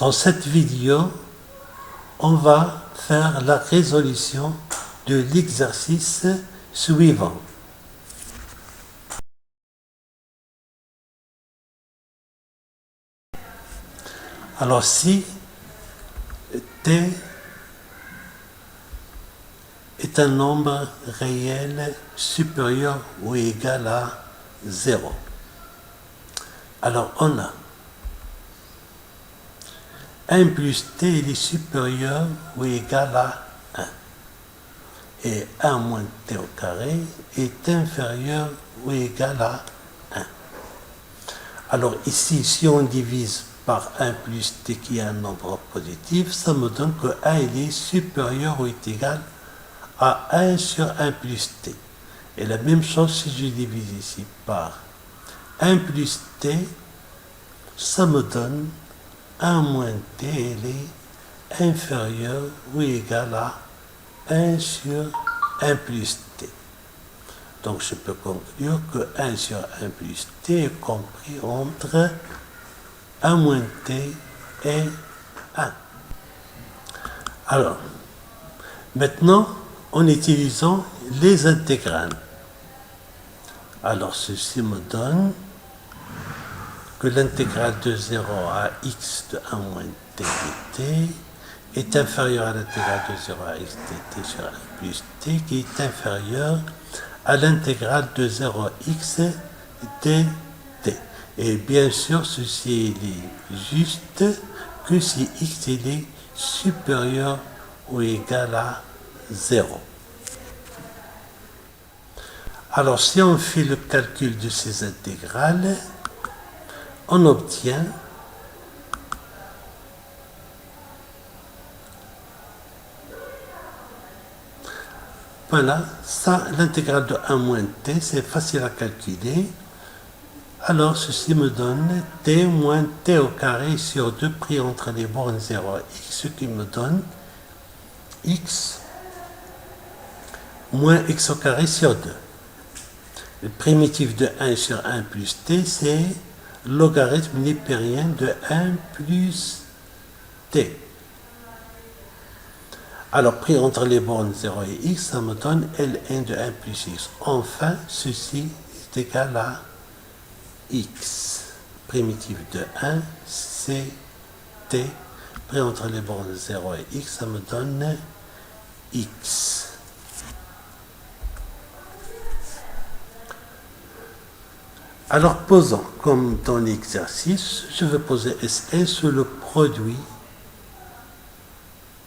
Dans cette vidéo, on va faire la résolution de l'exercice suivant. Alors si t est un nombre réel supérieur ou égal à 0, alors on a 1 plus t il est supérieur ou égal à 1 et 1 moins t au carré est inférieur ou égal à 1. Alors ici, si on divise par 1 plus t qui est un nombre positif, ça me donne que 1 il est supérieur ou est égal à 1 sur 1 plus t. Et la même chose si je divise ici par 1 plus t, ça me donne 1 moins t, il est inférieur ou égal à 1 sur 1 plus t. Donc je peux conclure que 1 sur 1 plus t est compris entre 1 moins t et 1. Alors, maintenant, en utilisant les intégrales. Alors ceci me donne que l'intégrale de 0 à x de 1 moins t de t est inférieure à l'intégrale de 0 à x de t sur 1 plus t qui est inférieure à l'intégrale de 0 à x de t. Et bien sûr, ceci est juste que si x il est supérieur ou égal à 0. Alors, si on fait le calcul de ces intégrales, on obtient voilà, ça, l'intégrale de 1 moins t, c'est facile à calculer. Alors, ceci me donne t moins t au carré sur 2 pris entre les bornes 0 et x, ce qui me donne x moins x au carré sur 2. Le primitif de 1 sur 1 plus t, c'est logarithme népérien de 1 plus t. Alors, pris entre les bornes 0 et x, ça me donne Ln de 1 plus x. Enfin, ceci est égal à x. Primitif de 1, c'est t. Pris entre les bornes 0 et x, ça me donne x. Alors, posons, comme dans l'exercice, je vais poser Sn sur le produit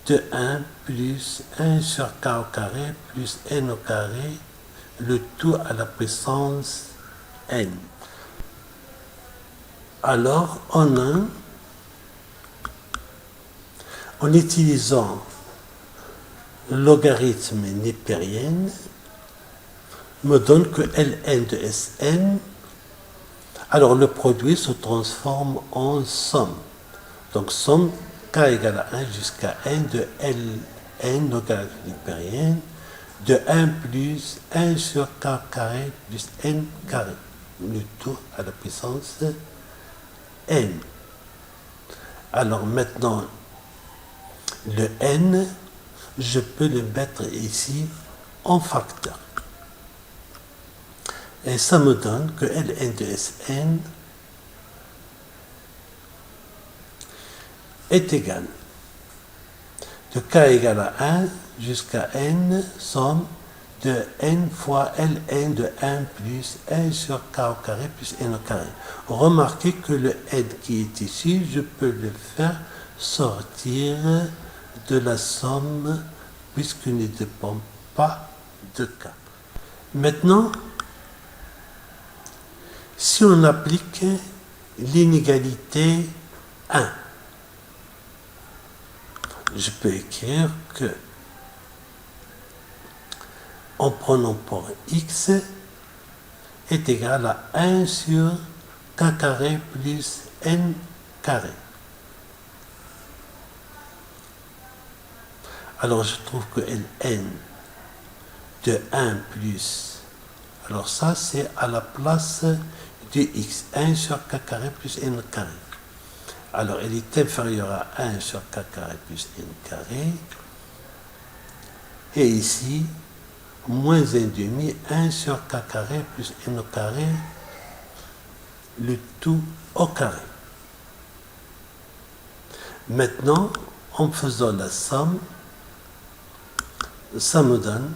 de 1 plus 1 sur k au carré plus n au carré, le tout à la puissance n. Alors, en utilisant le logarithme népérien, me donne que Ln de Sn, alors le produit se transforme en somme. Donc, somme k égale à 1 jusqu'à n de Ln, logarithme népérien, de 1 plus 1 sur k carré plus n carré, le tout à la puissance n. Alors maintenant, le n, je peux le mettre ici en facteur. Et ça me donne que Ln de Sn est égal de k égale à 1 jusqu'à n, somme de n fois Ln de 1 plus 1 sur k au carré plus n au carré. Remarquez que le n qui est ici, je peux le faire sortir de la somme puisqu'il ne dépend pas de k. Maintenant, si on applique l'inégalité 1, je peux écrire que, en prenant pour x, est égal à 1 sur k carré plus n carré. Alors je trouve que Ln de 1 plus, alors ça c'est à la place de x, 1 sur k carré plus n carré. Alors, elle est inférieure à 1 sur k carré plus n carré. Et ici, moins 1 demi, 1 sur k carré plus n au carré, le tout au carré. Maintenant, en faisant la somme, ça me donne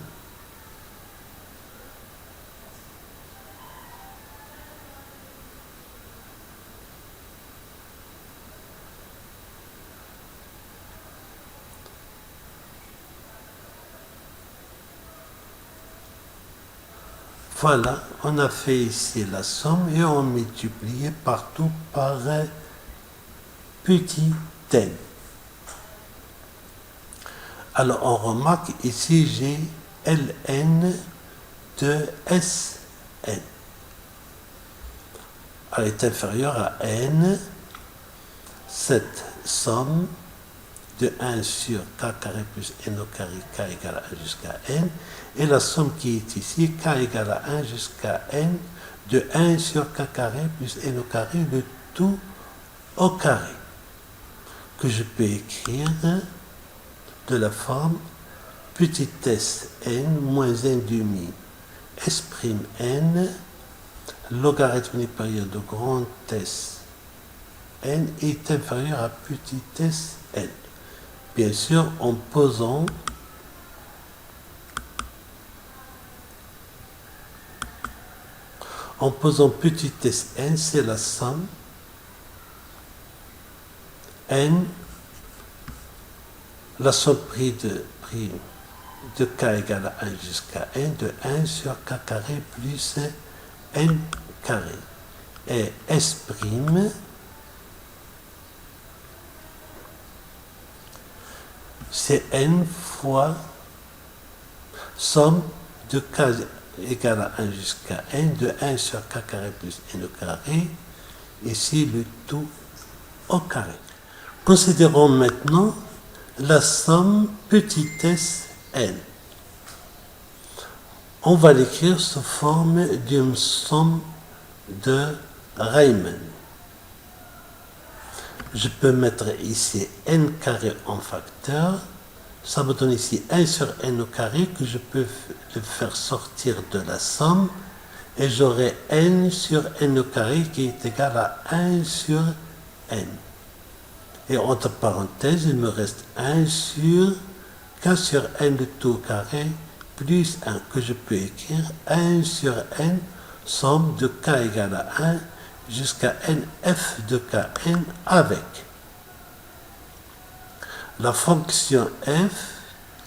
voilà, on a fait ici la somme et on multiplie partout par petit n. Alors on remarque ici j'ai Ln de Sn. Elle est inférieure à n. Cette somme de 1 sur k carré plus n au carré, k égale à 1 jusqu'à n, et la somme qui est ici, k égale à 1 jusqu'à n, de 1 sur k carré plus n au carré, le tout au carré, que je peux écrire de la forme petit s n moins 1 demi s prime n, logarithmique période de grand S n est inférieur à petit s n. Bien sûr, en posant petit s n, c'est la somme n, la somme prix de k égale à 1 jusqu'à n, de 1 sur k carré plus n carré. Et s prime, c'est n fois somme de k égale à 1 jusqu'à n, de 1 sur k carré plus n au carré, ici le tout au carré. Considérons maintenant la somme petit s n. On va l'écrire sous forme d'une somme de Riemann. Je peux mettre ici n carré en facteur. Ça me donne ici 1 sur n au carré que je peux le faire sortir de la somme. Et j'aurai n sur n au carré qui est égal à 1 sur n. Et entre parenthèses, il me reste 1 sur k sur n le tout au carré plus 1 que je peux écrire 1 sur n somme de k égale à 1 jusqu'à nf de kn avec la fonction f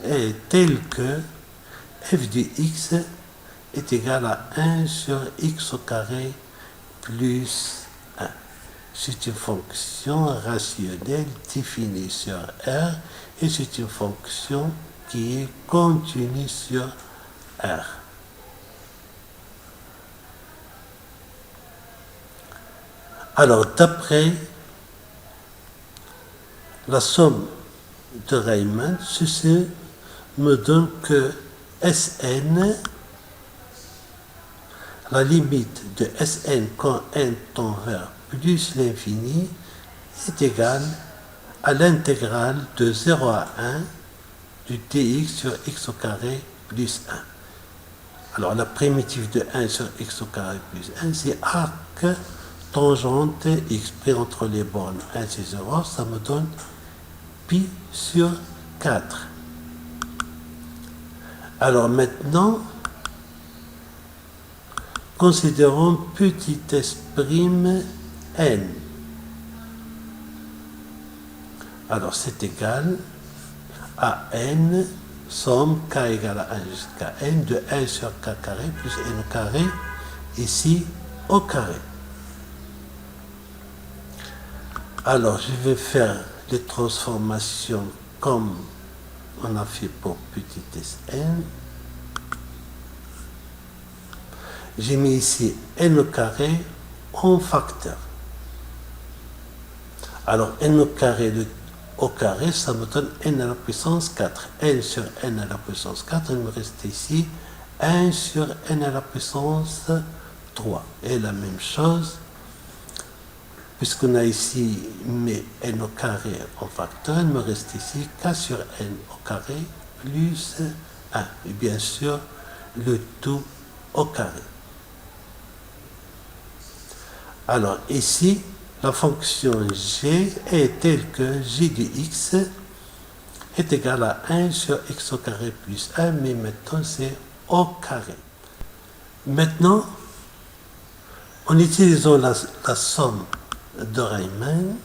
est telle que f de x est égal à 1 sur x au carré plus 1. C'est une fonction rationnelle définie sur R et c'est une fonction qui est continue sur R. Alors, d'après la somme de Riemann, ceci me donne que Sn, la limite de Sn quand n tend vers plus l'infini, est égale à l'intégrale de 0 à 1 du dx sur x au carré plus 1. Alors, la primitive de 1 sur x au carré plus 1, c'est arc tangente x pris entre les bornes 1 et 0, ça me donne pi sur 4. Alors maintenant, considérons petit s prime n. Alors c'est égal à n somme k égale à 1 jusqu'à n de 1 sur k carré plus n carré, ici au carré. Alors, je vais faire les transformations comme on a fait pour petit Sn. J'ai mis ici n au carré en facteur. Alors, n au carré au carré, ça me donne n à la puissance 4. n sur n à la puissance 4, il me reste ici 1 sur n à la puissance 3. Et la même chose puisqu'on a ici mes n au carré en facteur, il me reste ici k sur n au carré plus 1. Et bien sûr, le tout au carré. Alors ici, la fonction g est telle que j de x est égal à 1 sur x au carré plus 1, mais maintenant c'est au carré. Maintenant, en utilisant la somme de Riemann,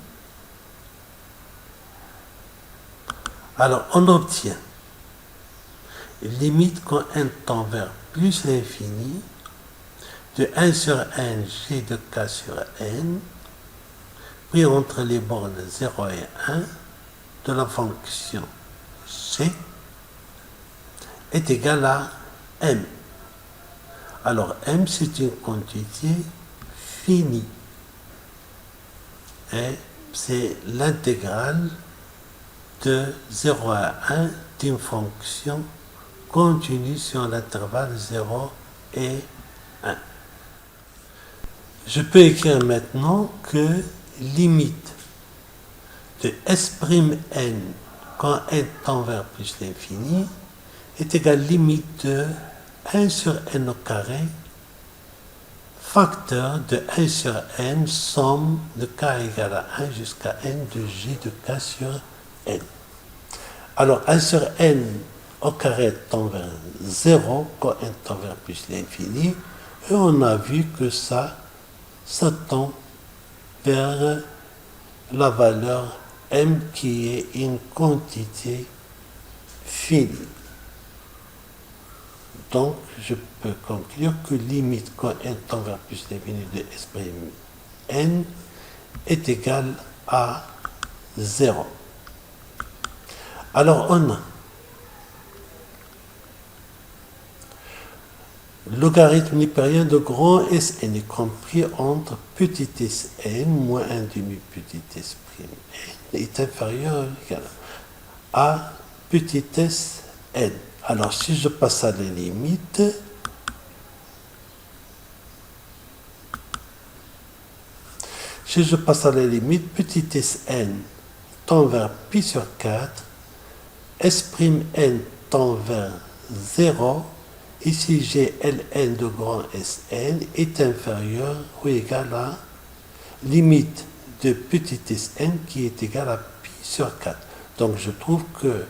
alors on obtient limite quand n tend vers plus l'infini de 1 sur n g de k sur n pris entre les bornes 0 et 1 de la fonction g est égal à m. Alors m c'est une quantité finie et c'est l'intégrale de 0 à 1 d'une fonction continue sur l'intervalle 0 et 1. Je peux écrire maintenant que limite de s'n quand n tend vers plus l'infini est égale à limite de 1 sur n au carré facteur de 1 sur n somme de k égale à 1 jusqu'à n de g de k sur n. Alors 1 sur n au carré tend vers 0 quand n tend vers plus l'infini et on a vu que ça tend vers la valeur m qui est une quantité finie. Donc, je peux conclure que limite quand n tend vers plus l'infini de s'n est égale à 0. Alors, on a logarithme nipérien de grand Sn est compris entre petit sn moins 1 demi petit s prime n est inférieur ou égal à petit sn. Alors, si je passe à la limite, petit sn tend vers pi sur 4, s'n tend vers 0, ici j'ai ln de grand Sn est inférieur ou égal à limite de petit sn qui est égal à pi sur 4. Donc, je trouve que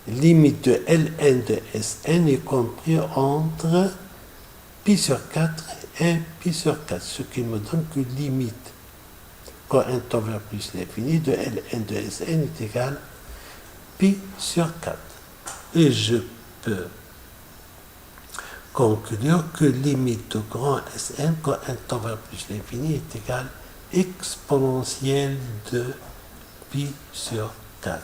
limite de ln de Sn est compris entre pi sur 4 et pi sur 4, ce qui me donne que limite quand n tend vers plus l'infini de ln de Sn est égal à pi sur 4. Et je peux conclure que limite de grand Sn quand n tend vers plus l'infini est égal à exponentielle de pi sur 4.